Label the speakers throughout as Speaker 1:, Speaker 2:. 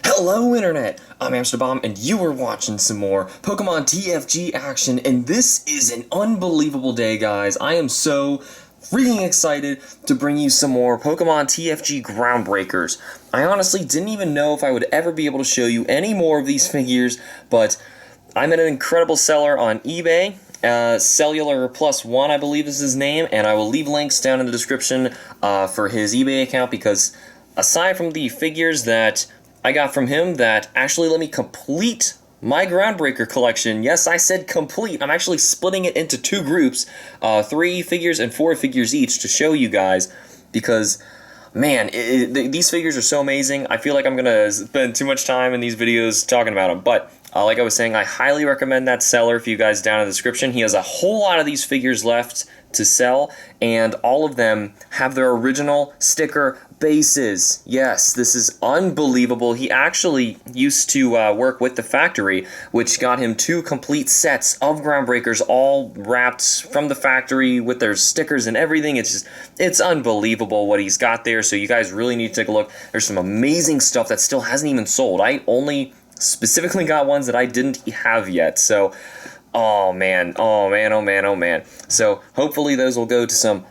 Speaker 1: Hello Internet, I'm HamsterBomb and you are watching some more Pokemon TFG action, and this is an unbelievable day, guys. I am so freaking excited to bring you some more Pokemon TFG Groundbreakers. I honestly didn't even know if I would ever be able to show you any more of these figures, but I'm at an incredible seller on eBay. Cellular Plus One, I believe is his name, and I will leave links down in the description for his eBay account, because aside from the figures that I got from him that actually let me complete my Groundbreaker collection. Yes, I said complete. I'm actually splitting it into two groups, 3 figures and 4 figures each, to show you guys, because, man, these figures are so amazing. I feel like I'm going to spend too much time in these videos talking about them, but like I was saying, I highly recommend that seller for you guys down in the description. He has a whole lot of these figures left to sell, and all of them have their original sticker bases. Yes, this is unbelievable. He actually used to work with the factory, which got him 2 complete sets of Groundbreakers, all wrapped from the factory with their stickers and everything. It's unbelievable what he's got there, so you guys really need to take a look. There's some amazing stuff that still hasn't even sold. I only specifically got ones that I didn't have yet, so oh man. So hopefully those will go to some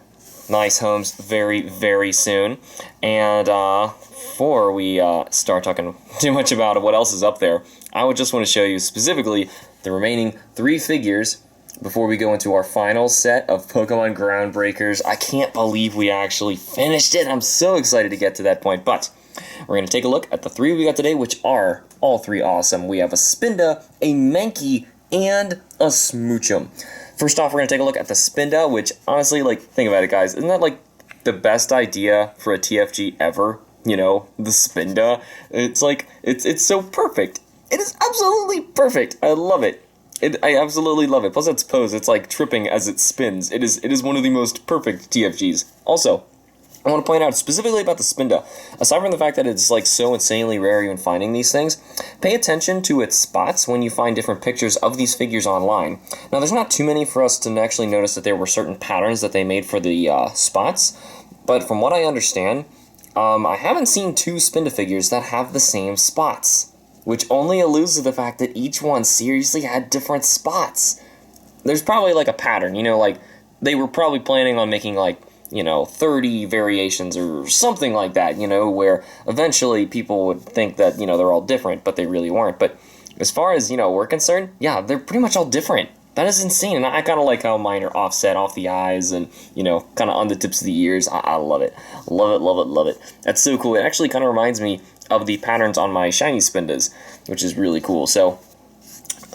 Speaker 1: nice homes very, very soon. And before we start talking too much about what else is up there, I would just want to show you specifically the remaining 3 figures before we go into our final set of Pokemon Groundbreakers. I can't believe we actually finished it. I'm so excited to get to that point, but we're going to take a look at the 3 we got today, which are all 3 awesome. We have a Spinda, a Manky, and a Smoochum. First off, we're going to take a look at the Spinda, which, honestly, like, think about it, guys. Isn't that, like, the best idea for a TFG ever? You know, the Spinda. It's, like, it's so perfect. It is absolutely perfect. I love it. I absolutely love it. Plus, its pose, it's, like, tripping as it spins. It is one of the most perfect TFGs. Also, I want to point out specifically about the Spinda, aside from the fact that it's like so insanely rare even finding these things, pay attention to its spots when you find different pictures of these figures online. Now, there's not too many for us to actually notice that there were certain patterns that they made for the spots, but from what I understand, I haven't seen 2 Spinda figures that have the same spots, which only alludes to the fact that each one seriously had different spots. There's probably like a pattern, you know, like they were probably planning on making like, you know, 30 variations or something like that, you know, where eventually people would think that, you know, they're all different, but they really weren't. But as far as, you know, we're concerned, yeah, they're pretty much all different. That is insane, and I kind of like how mine are offset off the eyes and, you know, kind of on the tips of the ears. I love it. Love it, love it, love it. That's so cool. It actually kind of reminds me of the patterns on my shiny Spindas, which is really cool. So,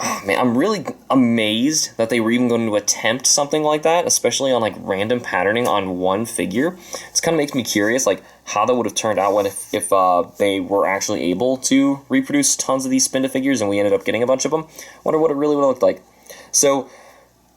Speaker 1: oh, man, I'm really amazed that they were even going to attempt something like that, especially on, like, random patterning on one figure. It kind of makes me curious, like, how that would have turned out if they were actually able to reproduce tons of these Spinda figures and we ended up getting a bunch of them. Wonder what it really would have looked like. So,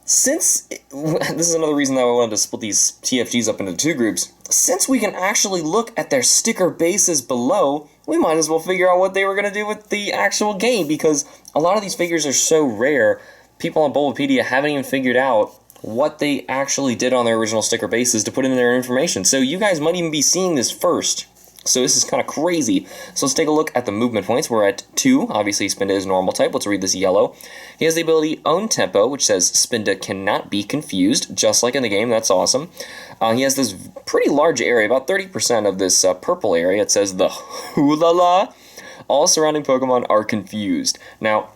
Speaker 1: this is another reason that I wanted to split these TFGs up into 2 groups. Since we can actually look at their sticker bases below, we might as well figure out what they were going to do with the actual game, because a lot of these figures are so rare, people on Bulbapedia haven't even figured out what they actually did on their original sticker bases to put in their information. So you guys might even be seeing this first. So this is kind of crazy. So let's take a look at the movement points. We're at 2. Obviously, Spinda is normal type. Let's read this yellow. He has the ability Own Tempo, which says Spinda cannot be confused, just like in the game. That's awesome. He has this pretty large area, about 30% of this purple area. It says the Hoo-la-la. All surrounding Pokemon are confused. Now,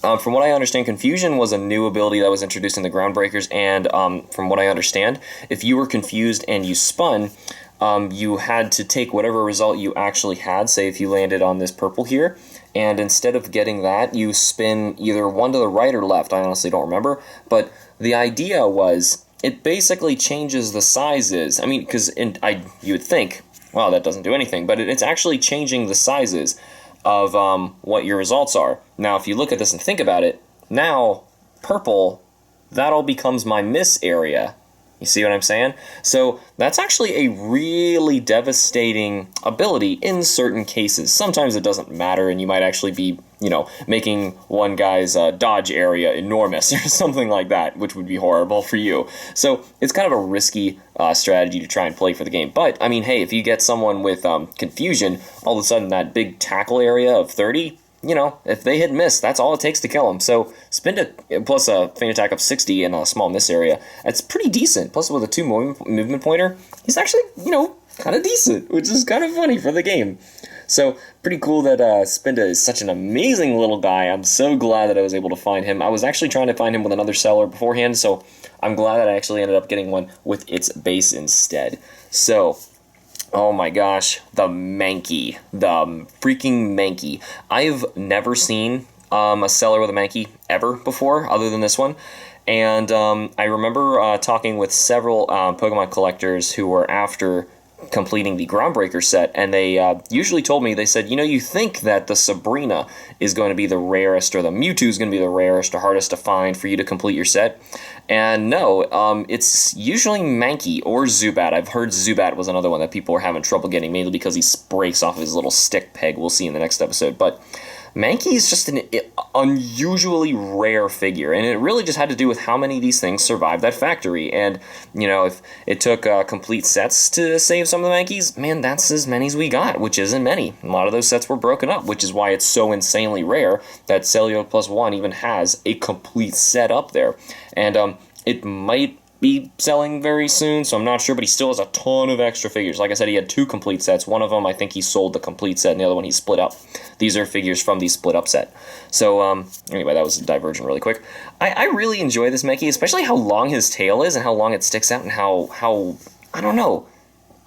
Speaker 1: from what I understand, Confusion was a new ability that was introduced in the Groundbreakers, and from what I understand, if you were confused and you spun, you had to take whatever result you actually had. Say if you landed on this purple here, and instead of getting that, you spin either one to the right or left. I honestly don't remember, but the idea was it basically changes the sizes. I mean, because you would think, wow, that doesn't do anything, but it's actually changing the sizes of what your results are. Now, if you look at this and think about it, now purple, that all becomes my miss area. You see what I'm saying? So that's actually a really devastating ability in certain cases. Sometimes it doesn't matter, and you might actually be, making one guy's dodge area enormous or something like that, which would be horrible for you. So it's kind of a risky strategy to try and play for the game. But, I mean, hey, if you get someone with confusion, all of a sudden that big tackle area of 30... if they hit miss, that's all it takes to kill them. So spin plus a feint attack of 60 in a small miss area, that's pretty decent. Plus with a 2 movement pointer, he's actually, kind of decent, which is kind of funny for the game. So pretty cool that Spinda is such an amazing little guy. I'm so glad that I was able to find him. I was actually trying to find him with another seller beforehand, so I'm glad that I actually ended up getting one with its base instead. So... oh my gosh, the Manky. The freaking Manky. I've never seen a seller with a Manky ever before, other than this one. And I remember talking with several Pokemon collectors who were after completing the Groundbreaker set, and they usually told me, they said, you think that the Sabrina is going to be the rarest, or the Mewtwo is going to be the rarest or hardest to find for you to complete your set. And no, it's usually Manky or Zubat. I've heard Zubat was another one that people were having trouble getting, mainly because he breaks off his little stick peg. We'll see in the next episode. But Manky is just an unusually rare figure, and it really just had to do with how many of these things survived that factory. And, if it took complete sets to save some of the Mankys, man, that's as many as we got, which isn't many. A lot of those sets were broken up, which is why it's so insanely rare that Cellular Plus One even has a complete set up there. And it might be selling very soon, so I'm not sure, but he still has a ton of extra figures. Like I said, he had 2 complete sets. One of them, I think he sold the complete set, and the other one he split up. These are figures from the split up set. So, anyway, that was a diversion really quick. I really enjoy this Manky, especially how long his tail is and how long it sticks out and how I don't know.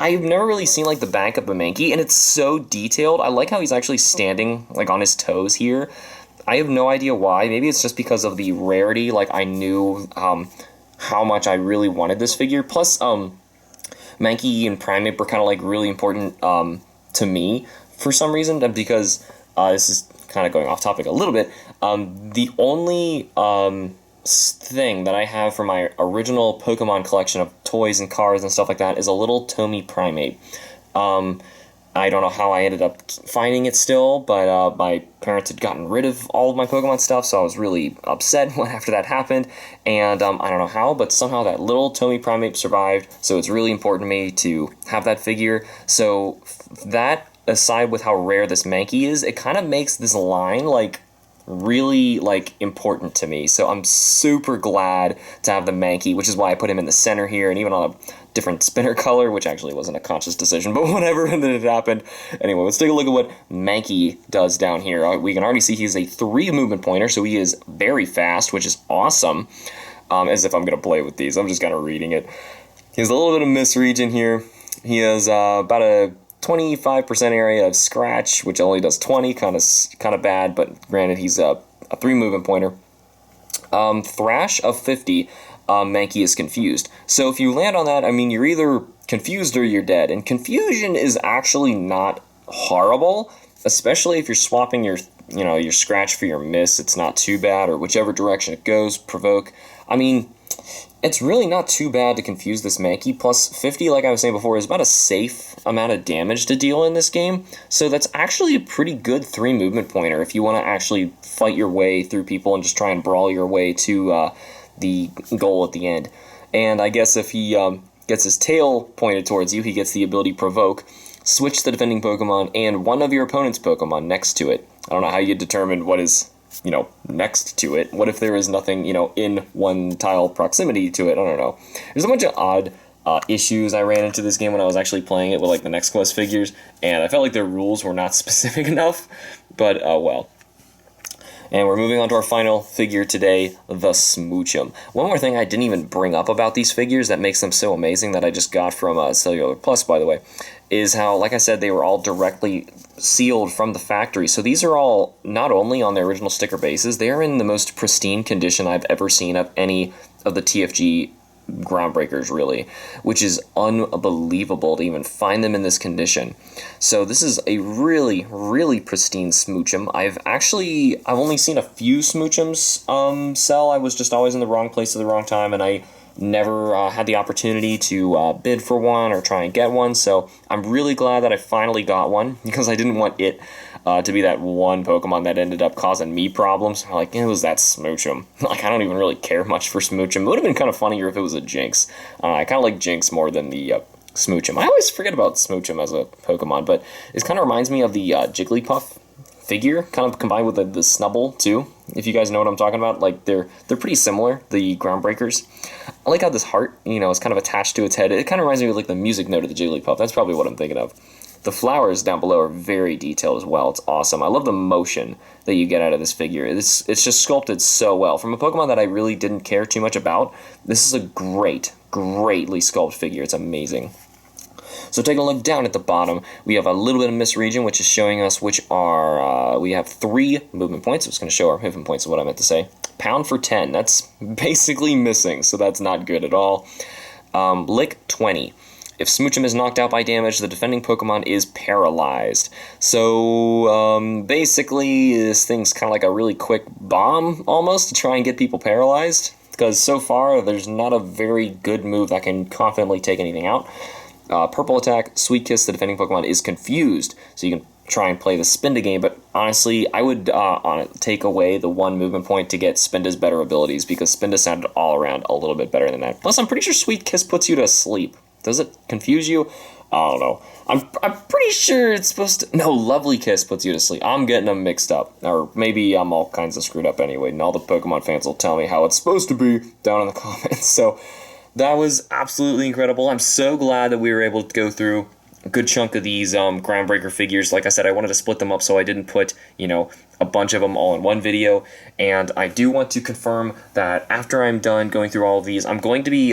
Speaker 1: I've never really seen, the back of a Manky, and it's so detailed. I like how he's actually standing, on his toes here. I have no idea why. Maybe it's just because of the rarity. I knew, how much I really wanted this figure. Plus, Manky and Primeape were kind of really important to me for some reason, because this is kind of going off topic a little bit. The only thing that I have for my original Pokemon collection of toys and cards and stuff like that is a little Tomy Primeape. I don't know how I ended up finding it still, but my parents had gotten rid of all of my Pokemon stuff, so I was really upset after that happened, and I don't know how, but somehow that little Tomy Primeape survived, so it's really important to me to have that figure. So that, aside with how rare this Manky is, it kind of makes this line, really important to me. So I'm super glad to have the Manky, which is why I put him in the center here, and even on a different spinner color, which actually wasn't a conscious decision, but whatever, and then it happened. Anyway, let's take a look at what Manky does down here. We can already see he's a 3 movement pointer, so he is very fast, which is awesome. As if I'm going to play with these. I'm just kind of reading it. He has a little bit of misreach in here. He has about a 25% area of scratch, which only does 20, kind of bad, but granted, he's a 3 movement pointer. Thrash of 50, Manky is confused. So if you land on that, I mean, you're either confused or you're dead. And confusion is actually not horrible, especially if you're swapping your scratch for your miss. It's not too bad, or whichever direction it goes, provoke. I mean, it's really not too bad to confuse this Manky. Plus 50, like I was saying before, is about a safe amount of damage to deal in this game. So that's actually a pretty good 3 movement pointer if you want to actually fight your way through people and just try and brawl your way to the goal at the end. And I guess if he gets his tail pointed towards you, he gets the ability Provoke, switch the defending Pokemon and one of your opponent's Pokemon next to it. I don't know how you determine what is, next to it. What if there is nothing, in one tile proximity to it? I don't know. There's a bunch of odd issues I ran into this game when I was actually playing it with, the Next Quest figures, and I felt like their rules were not specific enough, but, well. And we're moving on to our final figure today, the Smoochum. One more thing I didn't even bring up about these figures that makes them so amazing, that I just got from Cellular Plus, by the way, is how, like I said, they were all directly sealed from the factory. So these are all not only on their original sticker bases, they are in the most pristine condition I've ever seen of any of the TFG Groundbreakers, really, which is unbelievable to even find them in this condition. So this is a really, really pristine Smoochum. I've only seen a few Smoochums sell. I was just always in the wrong place at the wrong time, and I never had the opportunity to bid for one or try and get one, so I'm really glad that I finally got one, because I didn't want it to be that one Pokemon that ended up causing me problems. Like, it was that Smoochum. Like, I don't even really care much for Smoochum. It would have been kind of funnier if it was a Jinx. I kind of like Jinx more than the Smoochum. I always forget about Smoochum as a Pokemon, but it kind of reminds me of the Jigglypuff figure, kind of combined with the Snubbull too, if you guys know what I'm talking about. Like, they're pretty similar, the Groundbreakers. I like how this heart, is kind of attached to its head. It kind of reminds me of like the music note of the Jigglypuff. That's probably what I'm thinking of. The flowers down below are very detailed as well. It's awesome. I love the motion that you get out of this figure. It's just sculpted so well. From a Pokemon that I really didn't care too much about, this is a greatly sculpted figure. It's amazing. So taking a look down at the bottom, we have a little bit of Miss Region, which is showing us which are, we have 3 movement points. It's going to show our movement points, is what I meant to say. Pound for 10, that's basically missing, so that's not good at all. Lick 20. If Smoochum is knocked out by damage, the defending Pokemon is paralyzed. So, basically, this thing's kind of like a really quick bomb, almost, to try and get people paralyzed. Because so far, there's not a very good move that can confidently take anything out. Purple Attack, Sweet Kiss, the defending Pokemon is confused, so you can try and play the Spinda game, but honestly, I would take away the 1 movement point to get Spinda's better abilities, because Spinda sounded all around a little bit better than that. Plus, I'm pretty sure Sweet Kiss puts you to sleep. Does it confuse you? I don't know. I'm pretty sure it's supposed to... No, Lovely Kiss puts you to sleep. I'm getting them mixed up. Or maybe I'm all kinds of screwed up anyway, and all the Pokemon fans will tell me how it's supposed to be down in the comments, so... That was absolutely incredible. I'm so glad that we were able to go through a good chunk of these Groundbreaker figures. Like I said, I wanted to split them up so I didn't put, a bunch of them all in one video. And I do want to confirm that after I'm done going through all of these, I'm going to be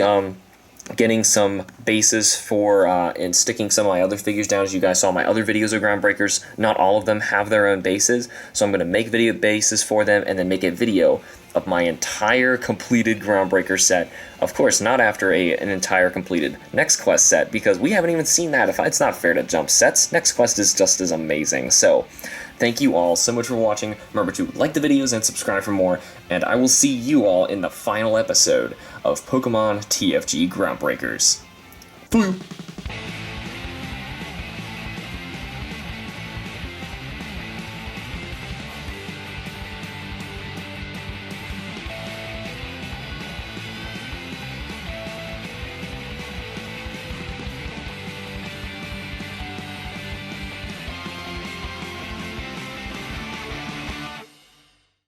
Speaker 1: getting some bases for and sticking some of my other figures down. As you guys saw, my other videos of Groundbreakers, not all of them have their own bases, so I'm going to make video bases for them and then make a video of my entire completed Groundbreaker set. Of course, not after an entire completed Next Quest set, because we haven't even seen that. It's not fair to jump sets. Next Quest is just as amazing. So, thank you all so much for watching. Remember to like the videos and subscribe for more, and I will see you all in the final episode of Pokemon TFG Groundbreakers. Boo!